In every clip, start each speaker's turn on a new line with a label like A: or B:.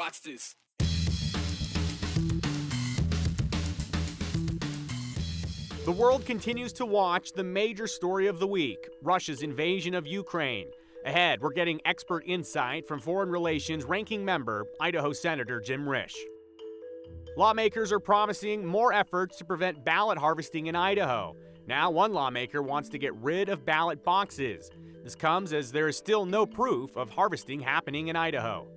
A: Watch this.
B: The world continues to watch the major story of the week, Russia's invasion of Ukraine. Ahead, we're getting expert insight from Foreign Relations Ranking Member, Idaho Senator Jim Risch. Lawmakers are promising more efforts to prevent ballot harvesting in Idaho. Now, one lawmaker wants to get rid of ballot boxes. This comes as there is still no proof of harvesting happening in Idaho.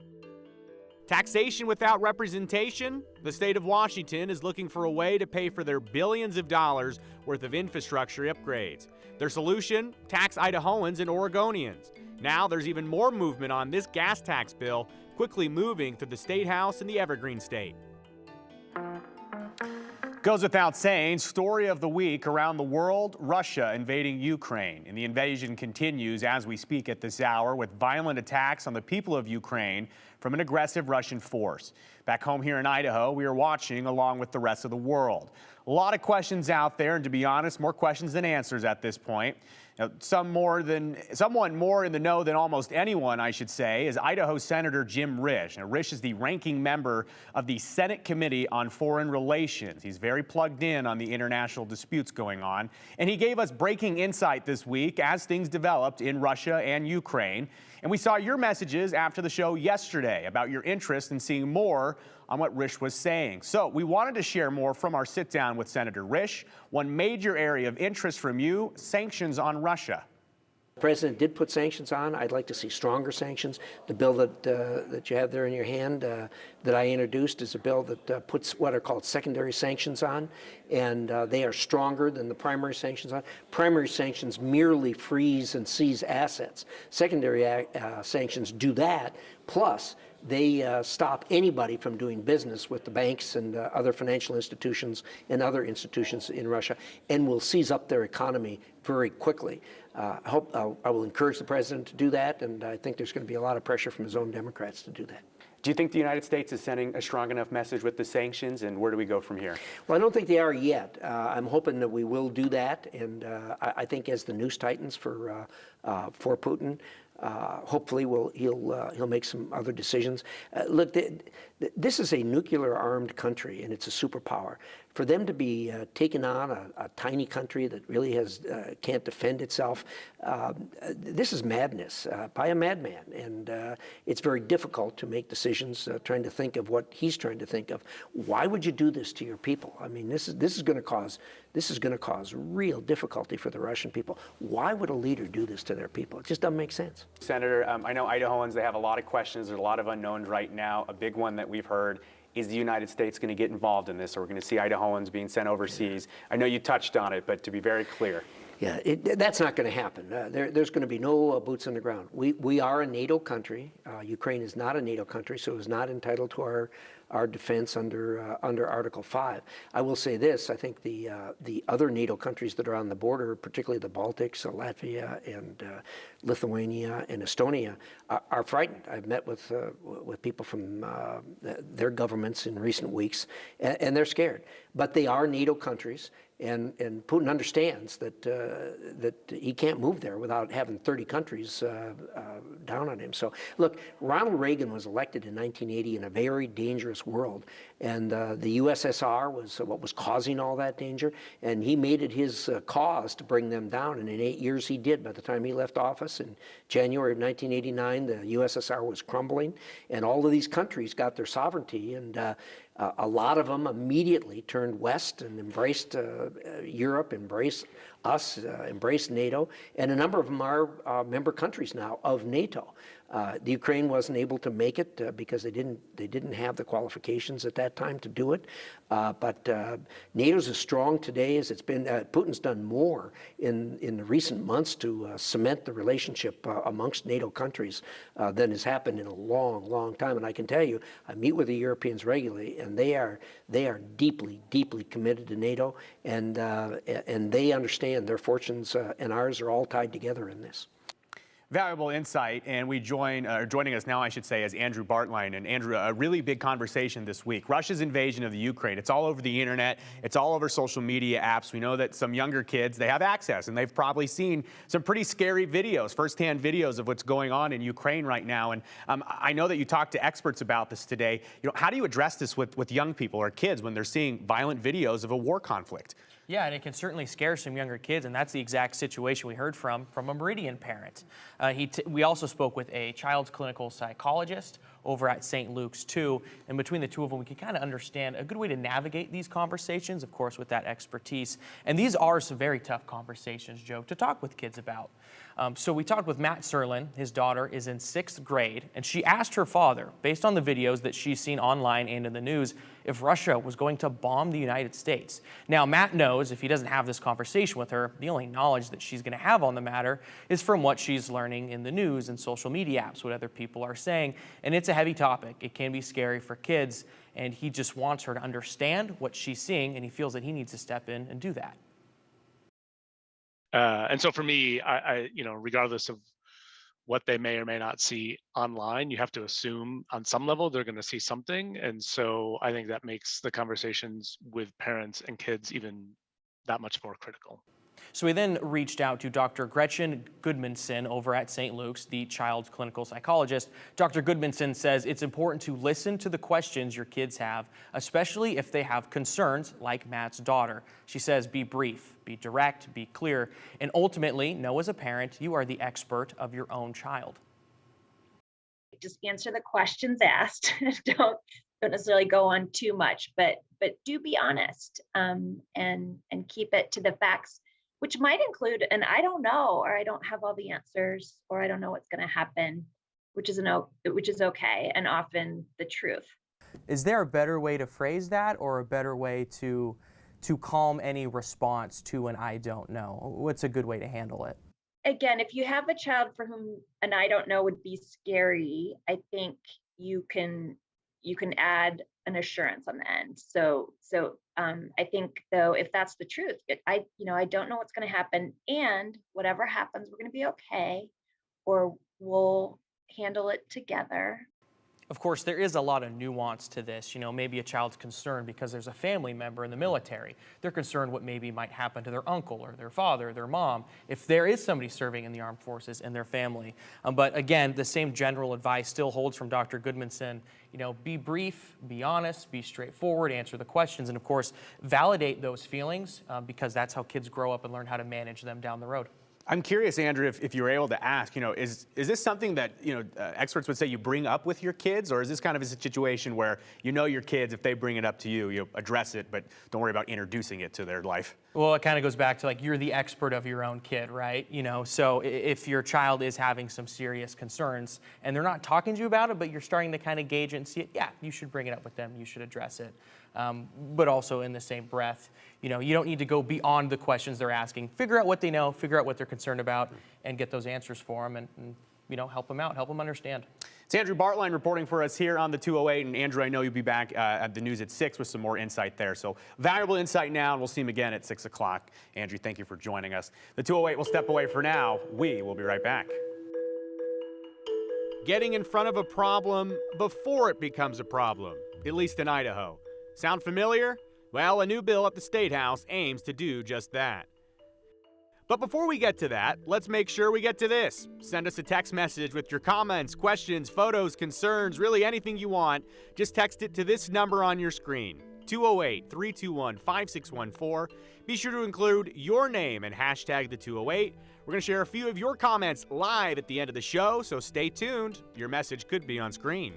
B: Taxation without representation? The state of Washington is looking for a way to pay for their billions of dollars worth of infrastructure upgrades. Their solution? Tax Idahoans and Oregonians. Now there's even more movement on this gas tax bill, quickly moving through the State House in the Evergreen State. Goes without saying, story of the week around the world, Russia invading Ukraine. And the invasion continues as we speak at this hour with violent attacks on the people of Ukraine from an aggressive Russian force. Back home here in Idaho, we are watching along with the rest of the world. A lot of questions out there, and to be honest, more questions than answers at this point. Now, someone more in the know than almost anyone, I should say, is Idaho Senator Jim Risch. Now, Risch is the ranking member of the Senate Committee on Foreign Relations. He's very plugged in on the international disputes going on, and he gave us breaking insight this week as things developed in Russia and Ukraine. And we saw your messages after the show yesterday about your interest in seeing more on what Risch was saying. So we wanted to share more from our sit down with Senator Risch. One major area of interest from you, sanctions on Russia.
C: The president did put sanctions on. I'd like to see stronger sanctions. The bill that you have there in your hand that I introduced is a bill that puts what are called secondary sanctions on, and they are stronger than the primary sanctions on. Primary sanctions merely freeze and seize assets. Secondary sanctions do that, plus they stop anybody from doing business with the banks and other financial institutions and other institutions in Russia, and will seize up their economy very quickly. I will encourage the president to do that, and I think there's going to be a lot of pressure from his own Democrats to do that.
B: Do you think the United States is sending a strong enough message with the sanctions, and where do we go from here?
C: Well, I don't think they are yet. I'm hoping that we will do that, and I think as the news tightens for Putin, hopefully he'll make some other decisions. Look, this is a nuclear-armed country, and it's a superpower. For them to be taken on a tiny country that really can't defend itself, this is madness by a madman, and it's very difficult to make decisions trying to think of what he's trying to think of. Why would you do this to your people? I mean, this is going to cause real difficulty for the Russian people. Why would a leader do this to their people? It just doesn't make sense.
B: Senator, I know Idahoans, they have a lot of questions. There's a lot of unknowns right now. A big one that we've heard is the United States going to get involved in this, or we're going to see Idahoans being sent overseas? I know you touched on it, but to be very clear.
C: Yeah, that's not going to happen. There's going to be no boots on the ground. We are a NATO country. Ukraine is not a NATO country, so is not entitled to our defense under Article 5. I will say this: I think the other NATO countries that are on the border, particularly the Baltics, Latvia and Lithuania and Estonia, are frightened. I've met with people from their governments in recent weeks, and they're scared. But they are NATO countries. And Putin understands that he can't move there without having 30 countries down on him. So, look, Ronald Reagan was elected in 1980 in a very dangerous world, and the USSR was what was causing all that danger, and he made it his cause to bring them down, and in 8 years he did. By the time he left office in January of 1989, the USSR was crumbling, and all of these countries got their sovereignty, and a lot of them immediately turned west and embraced Europe, embraced us, embraced NATO, and a number of them are member countries now of NATO. The Ukraine wasn't able to make it because they didn't have the qualifications at that time to do it. But NATO's as strong today as it's been. Putin's done more in the recent months to cement the relationship amongst NATO countries than has happened in a long, long time. And I can tell you, I meet with the Europeans regularly, and they are deeply, deeply committed to NATO, and they understand their fortunes and ours are all tied together in this.
B: Valuable insight, and we joining us now, I should say, is Andrew Bartlein. And Andrew, a really big conversation this week. Russia's invasion of the Ukraine. It's all over the internet. It's all over social media apps. We know that some younger kids, they have access, and they've probably seen some pretty scary videos, firsthand videos of what's going on in Ukraine right now. And I know that you talked to experts about this today. How do you address this with young people or kids when they're seeing violent videos of a war conflict?
A: Yeah, and it can certainly scare some younger kids, and that's the exact situation we heard from a Meridian parent. We also spoke with a child's clinical psychologist over at St. Luke's too, and between the two of them, we can kind of understand a good way to navigate these conversations, of course, with that expertise. And these are some very tough conversations, Joe, to talk with kids about. So we talked with Matt Serlin. His daughter is in 6th grade, and she asked her father, based on the videos that she's seen online and in the news, if Russia was going to bomb the United States. Now, Matt knows if he doesn't have this conversation with her, the only knowledge that she's going to have on the matter is from what she's learning in the news and social media apps, what other people are saying. And it's a heavy topic. It can be scary for kids, and he just wants her to understand what she's seeing, and he feels that he needs to step in and do that.
D: And so for me, I regardless of what they may or may not see online, you have to assume on some level they're going to see something. And so I think that makes the conversations with parents and kids even that much more critical.
A: So we then reached out to Dr. Gretchen Goodmanson over at St. Luke's, the child's clinical psychologist. Dr. Goodmanson says it's important to listen to the questions your kids have, especially if they have concerns like Matt's daughter. She says be brief, be direct, be clear, and ultimately know as a parent you are the expert of your own child.
E: Just answer the questions asked. Don't necessarily go on too much, but do be honest, and keep it to the facts, which might include an I don't know, or I don't have all the answers, or I don't know what's going to happen, which is okay, and often the truth.
A: Is there a better way to phrase that, or a better way to calm any response to an I don't know? What's a good way to handle it?
E: Again, if you have a child for whom an I don't know would be scary, I think you can add an assurance on the end. So I think though, if that's the truth, I don't know what's going to happen, and whatever happens, we're going to be okay, or we'll handle it together.
A: Of course, there is a lot of nuance to this. Maybe a child's concerned because there's a family member in the military. They're concerned what maybe might happen to their uncle or their father, their mom, if there is somebody serving in the armed forces in their family. But again, the same general advice still holds from Dr. Goodmanson. Be brief, be honest, be straightforward, answer the questions, and of course, validate those feelings because that's how kids grow up and learn how to manage them down the road.
B: I'm curious, Andrew, if you were able to ask, is this something that, experts would say you bring up with your kids, or is this kind of a situation where your kids, if they bring it up to you, you address it, but don't worry about introducing it to their life?
A: Well, it kind of goes back to you're the expert of your own kid, right? So if your child is having some serious concerns and they're not talking to you about it, but you're starting to kind of gauge it and see it, yeah, you should bring it up with them, you should address it. But also in the same breath, you don't need to go beyond the questions they're asking. Figure out what they know, figure out what they're concerned about, and get those answers for them, and help them out, help them understand.
B: It's Andrew Bartlein reporting for us here on the 208, and Andrew, I know you'll be back at the news at 6 with some more insight there. So valuable insight now, and we'll see him again at 6 o'clock. Andrew, thank you for joining us. The 208 will step away for now. We will be right back. Getting in front of a problem before it becomes a problem, at least in Idaho. Sound familiar? Well, a new bill at the State House aims to do just that. But before we get to that, let's make sure we get to this. Send us a text message with your comments, questions, photos, concerns, really anything you want. Just text it to this number on your screen, 208-321-5614. Be sure to include your name and hashtag the 208. We're going to share a few of your comments live at the end of the show, so stay tuned. Your message could be on screen.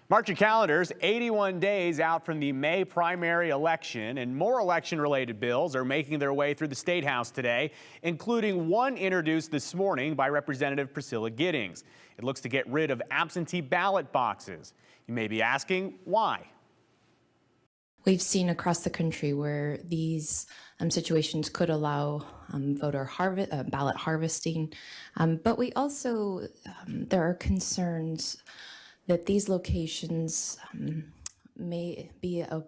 B: Mark your calendars, 81 days out from the May primary election, and more election-related bills are making their way through the State House today, including one introduced this morning by Representative Priscilla-Giddings. It looks to get rid of absentee ballot boxes. You may be asking, why?
F: We've seen across the country where these situations could allow ballot harvesting, but we also, there are concerns that these locations may be an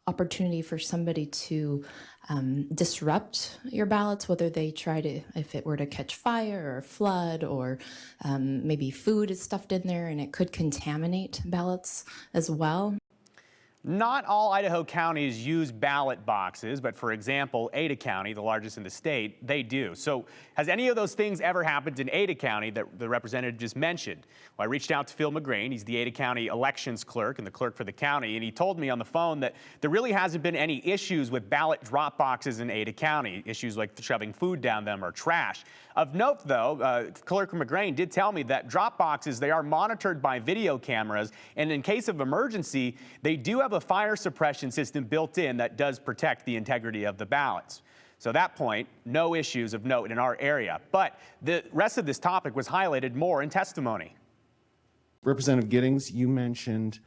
F: opportunity for somebody to disrupt your ballots, whether they try to, if it were to catch fire or flood, or maybe food is stuffed in there and it could contaminate ballots as well.
B: Not all Idaho counties use ballot boxes, but for example, Ada County, the largest in the state, they do. So has any of those things ever happened in Ada County that the representative just mentioned? Well, I reached out to Phil McGrain. He's the Ada County elections clerk and the clerk for the county, and he told me on the phone that there really hasn't been any issues with ballot drop boxes in Ada County, issues like shoving food down them or trash. Of note, though, Clerk McGrain did tell me that drop boxes, they are monitored by video cameras, and in case of emergency, they do have a fire suppression system built in that does protect the integrity of the ballots. So at that point, no issues of note in our area. But the rest of this topic was highlighted more in testimony.
G: Representative Giddings, you mentioned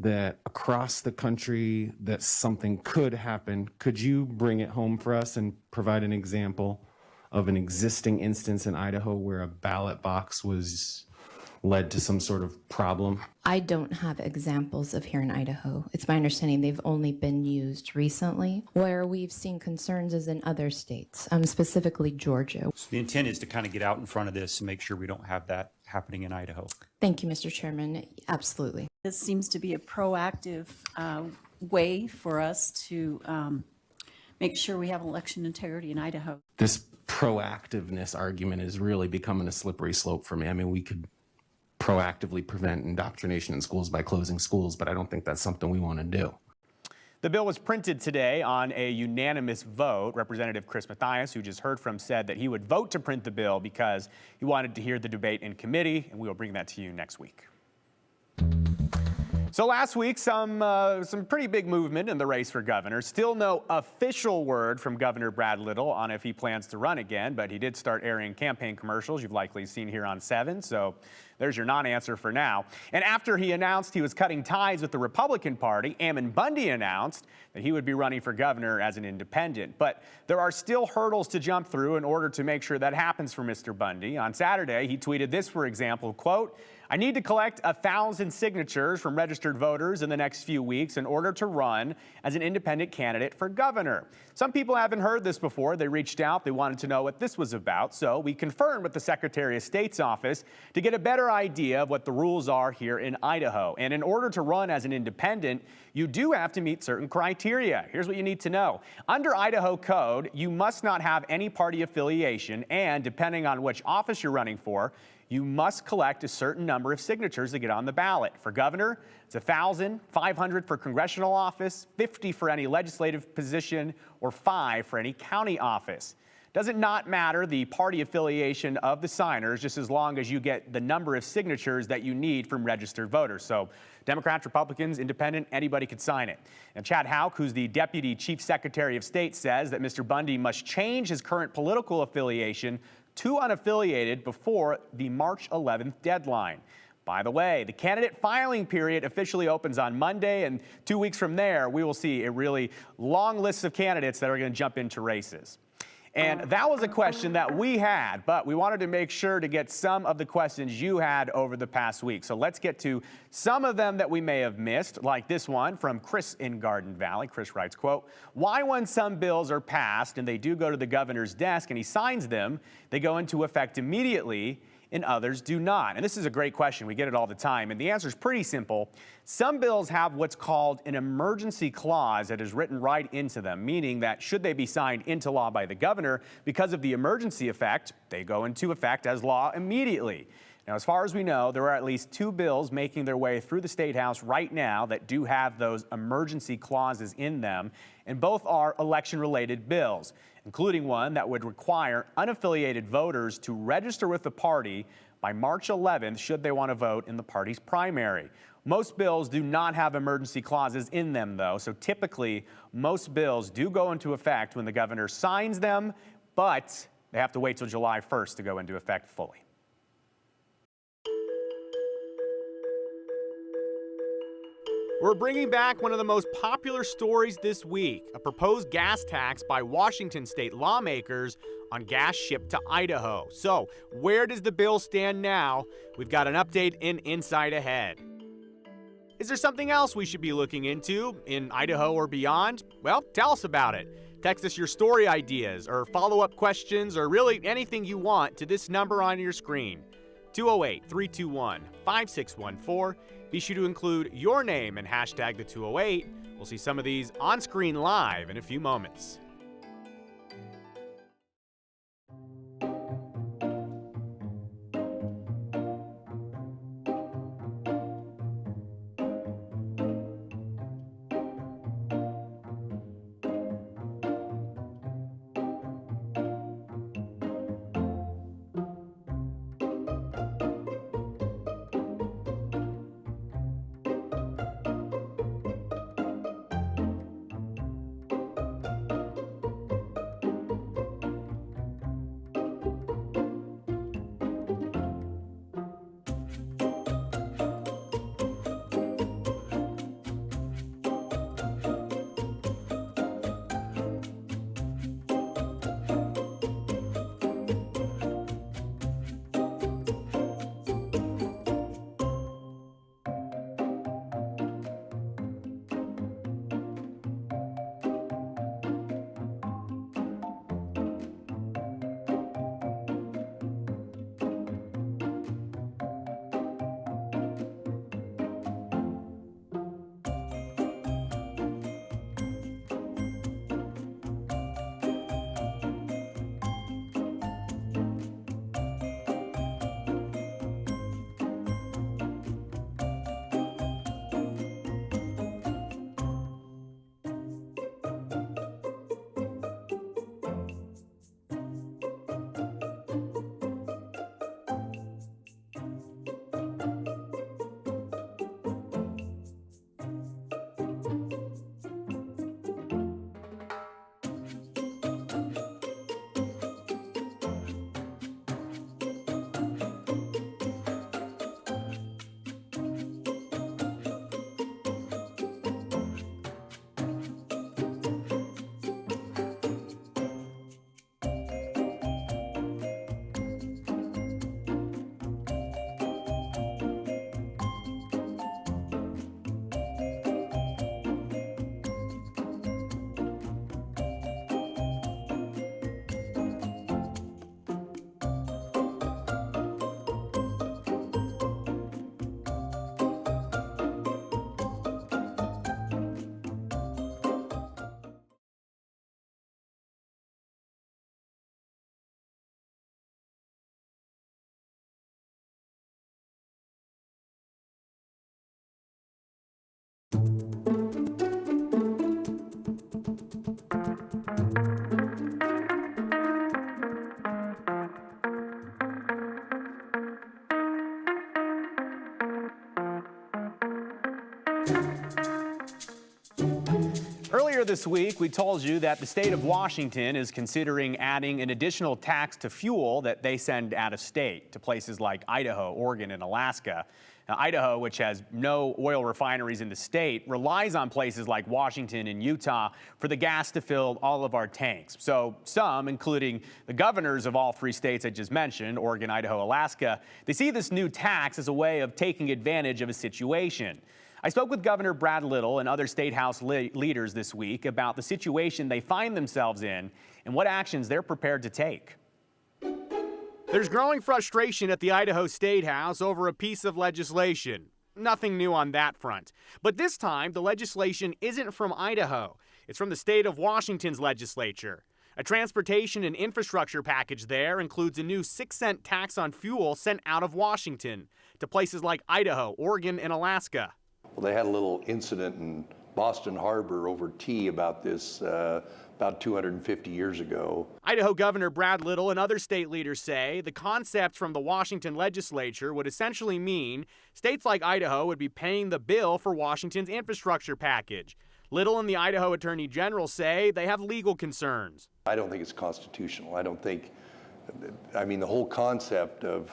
G: that across the country that something could happen. Could you bring it home for us and provide an example of an existing instance in Idaho where a ballot box was led to some sort of problem?
F: I don't have examples of here in Idaho. It's my understanding they've only been used recently. Where we've seen concerns is in other states, specifically Georgia.
H: So the intent is to kind of get out in front of this and make sure we don't have that happening in Idaho.
F: Thank you, Mr. Chairman. Absolutely.
I: This seems to be a proactive way for us to make sure we have election integrity in Idaho.
G: This proactiveness argument is really becoming a slippery slope for me. I mean, we could proactively prevent indoctrination in schools by closing schools, but I don't think that's something we want to do.
B: The bill was printed today on a unanimous vote. Representative Chris Mathias, who just heard from, said that he would vote to print the bill because he wanted to hear the debate in committee, and we will bring that to you next week. So last week, some pretty big movement in the race for governor. Still no official word from Governor Brad Little on if he plans to run again, but he did start airing campaign commercials you've likely seen here on 7, so there's your non-answer for now. And after he announced he was cutting ties with the Republican Party, Ammon Bundy announced that he would be running for governor as an independent. But there are still hurdles to jump through in order to make sure that happens for Mr. Bundy. On Saturday, he tweeted this, for example, quote, "I need to collect 1,000 signatures from registered voters in the next few weeks in order to run as an independent candidate for governor." Some people haven't heard this before. They reached out. They wanted to know what this was about. So we confirmed with the Secretary of State's office to get a better idea of what the rules are here in Idaho. And in order to run as an independent, you do have to meet certain criteria. Here's what you need to know. Under Idaho code, you must not have any party affiliation, and depending on which office you're running for, you must collect a certain number of signatures to get on the ballot. For governor, it's 1,000, 500 for congressional office, 50 for any legislative position, or 5 for any county office. Does it not matter the party affiliation of the signers, just as long as you get the number of signatures that you need from registered voters. So Democrats, Republicans, independent, anybody could sign it. And Chad Houck, who's the Deputy Chief Secretary of State, says that Mr. Bundy must change his current political affiliation to unaffiliated before the March 11th deadline. By the way, the candidate filing period officially opens on Monday, and 2 weeks from there, we will see a really long list of candidates that are going to jump into races. And that was a question that we had, but we wanted to make sure to get some of the questions you had over the past week. So let's get to some of them that we may have missed, like this one from Chris in Garden Valley. Chris writes, quote, "Why when some bills are passed and they do go to the governor's desk and he signs them, they go into effect immediately and others do not?" And this is a great question. We get it all the time. And the answer is pretty simple. Some bills have what's called an emergency clause that is written right into them, meaning that should they be signed into law by the governor, because of the emergency effect, they go into effect as law immediately. Now, as far as we know, there are at least 2 bills making their way through the State House right now that do have those emergency clauses in them, and both are election-related bills, including one that would require unaffiliated voters to register with the party by March 11th should they want to vote in the party's primary. Most bills do not have emergency clauses in them, though, so typically most bills do go into effect when the governor signs them, but they have to wait till July 1st to go into effect fully. We're bringing back one of the most popular stories this week, a proposed gas tax by Washington state lawmakers on gas shipped to Idaho. So, where does the bill stand now? We've got an update in Inside Ahead. Is there something else we should be looking into in Idaho or beyond? Well, tell us about it. Text us your story ideas or follow-up questions or really anything you want to this number on your screen, 208-321-5614. Be sure to include your name and hashtag the 208. We'll see some of these on screen live in a few moments. Earlier this week, we told you that the state of Washington is considering adding an additional tax to fuel that they send out of state to places like Idaho, Oregon, and Alaska. Now, Idaho, which has no oil refineries in the state, relies on places like Washington and Utah for the gas to fill all of our tanks. So some, including the governors of all three states I just mentioned, Oregon, Idaho, Alaska, they see this new tax as a way of taking advantage of a situation. I spoke with Governor Brad Little and other state house leaders this week about the situation they find themselves in and what actions they're prepared to take. There's growing frustration at the Idaho State House over a piece of legislation. Nothing new on that front. But this time, the legislation isn't from Idaho. It's from the state of Washington's legislature. A transportation and infrastructure package there includes a new 6-cent tax on fuel sent out of Washington to places like Idaho, Oregon, and Alaska.
J: Well, they had a little incident in Boston Harbor over tea about this about 250 years ago.
B: Idaho Governor Brad Little and other state leaders say the concept from the Washington legislature would essentially mean states like Idaho would be paying the bill for Washington's infrastructure package. Little and the Idaho Attorney General say they have legal concerns.
J: I don't think it's constitutional. I mean, the whole concept of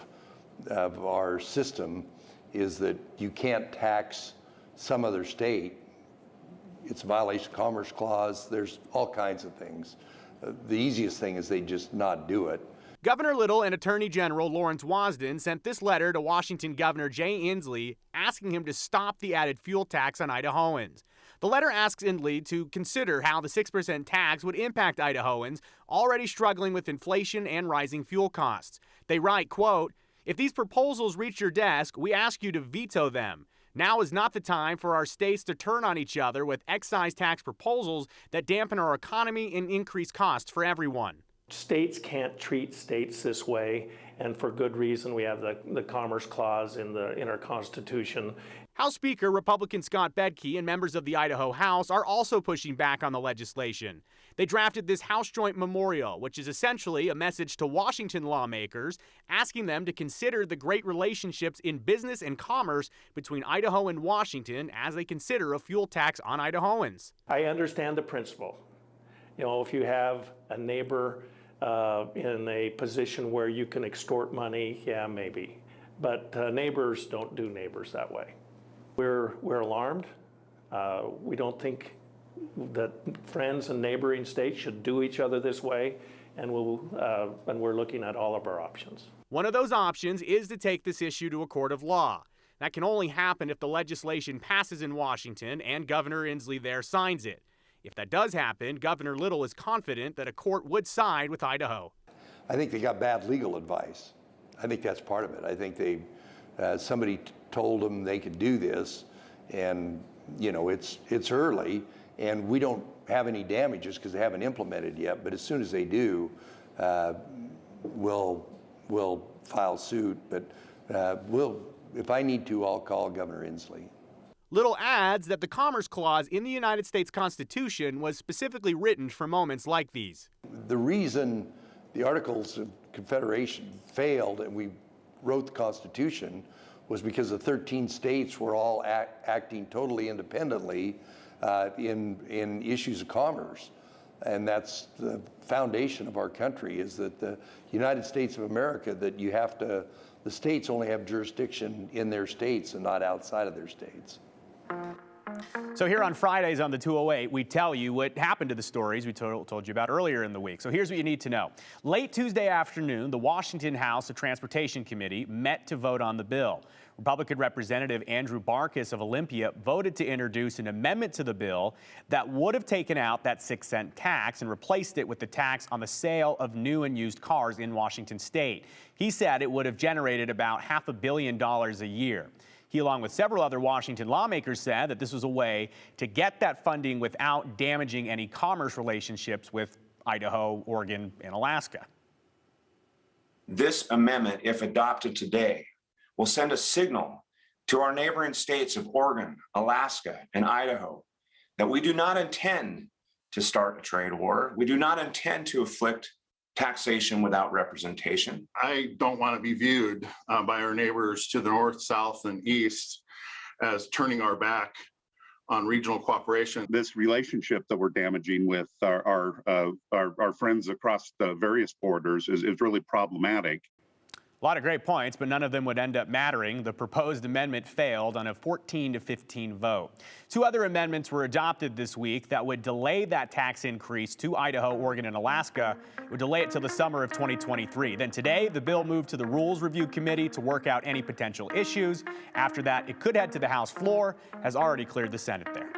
J: our system is that you can't tax some other state. It's a violation of the Commerce Clause. There's all kinds of things. The easiest thing is they just not do it.
B: Governor Little and Attorney General Lawrence Wasden sent this letter to Washington Governor Jay Inslee asking him to stop the added fuel tax on Idahoans. The letter asks Inslee to consider how the 6% tax would impact Idahoans already struggling with inflation and rising fuel costs. They write, quote, "If these proposals reach your desk, we ask you to veto them. Now is not the time for our states to turn on each other with excise tax proposals that dampen our economy and increase costs for everyone."
K: States can't treat states this way, and for good reason. We have the Commerce Clause in our Constitution.
B: House Speaker Republican Scott Bedke and members of the Idaho House are also pushing back on the legislation. They drafted this House Joint Memorial, which is essentially a message to Washington lawmakers, asking them to consider the great relationships in business and commerce between Idaho and Washington as they consider a fuel tax on Idahoans.
K: I understand the principle. You know, if you have a neighbor in a position where you can extort money, yeah, maybe. But neighbors don't do neighbors that way. We're alarmed. We don't think that friends and neighboring states should do each other this way, and we're looking at all of our options.
B: One of those options is to take this issue to a court of law. That can only happen if the legislation passes in Washington and Governor Inslee there signs it. If that does happen, Governor Little is confident that a court would side with Idaho.
J: I think they got bad legal advice. I think that's part of it. I think somebody told them they could do this, and you know, it's early, and we don't have any damages because they haven't implemented yet. But as soon as they do, we'll file suit. But if I need to, I'll call Governor Inslee.
B: Little adds that the Commerce Clause in the United States Constitution was specifically written for moments like these.
J: The reason the Articles of Confederation failed and we wrote the Constitution was because the 13 states were all acting totally independently in issues of commerce. And that's the foundation of our country, is that the United States of America, that the states only have jurisdiction in their states and not outside of their states.
B: So here on Fridays on the 208, we tell you what happened to the stories we told you about earlier in the week. So here's what you need to know. Late Tuesday afternoon, the Washington House of Transportation Committee met to vote on the bill. Republican Representative Andrew Barkis of Olympia voted to introduce an amendment to the bill that would have taken out that 6-cent tax and replaced it with the tax on the sale of new and used cars in Washington state. He said it would have generated about $500 million a year. He, along with several other Washington lawmakers, said that this was a way to get that funding without damaging any commerce relationships with Idaho, Oregon, and Alaska.
L: This amendment, if adopted today, will send a signal to our neighboring states of Oregon, Alaska, and Idaho that we do not intend to start a trade war. We do not intend to inflict taxation without representation.
M: I don't want to be viewed by our neighbors to the north, south, and east as turning our back on regional cooperation.
N: This relationship that we're damaging with our friends across the various borders is really problematic.
B: A lot of great points, but none of them would end up mattering. The proposed amendment failed on a 14-15 vote. Two other amendments were adopted this week that would delay that tax increase to Idaho, Oregon, and Alaska. It would delay it till the summer of 2023. Then today, the bill moved to the Rules Review Committee to work out any potential issues. After that, it could head to the House floor, has already cleared the Senate there.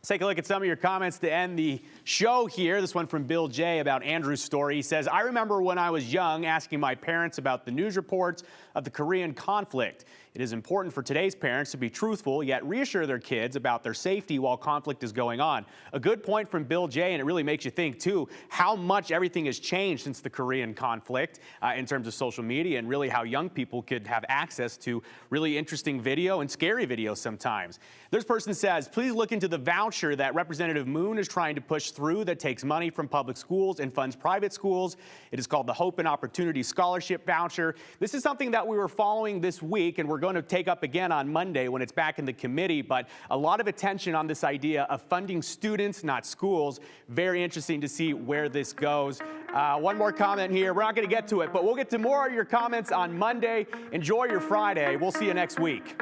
B: Let's take a look at some of your comments to end the show here. This one from Bill J. about Andrew's story. He says, I remember when I was young asking my parents about the news reports of the Korean conflict. It is important for today's parents to be truthful, yet reassure their kids about their safety while conflict is going on. A good point from Bill J., and it really makes you think, too, how much everything has changed since the Korean conflict in terms of social media, and really how young people could have access to really interesting video and scary videos sometimes. This person says, please look into the voucher that Representative Moon is trying to push through that takes money from public schools and funds private schools. It is called the Hope and Opportunity Scholarship Voucher. This is something that we were following this week, and we're going to take up again on Monday when it's back in the committee, but a lot of attention on this idea of funding students, not schools. Very interesting to see where this goes. One more comment here. We're not going to get to it, but we'll get to more of your comments on Monday. Enjoy your Friday. We'll see you next week.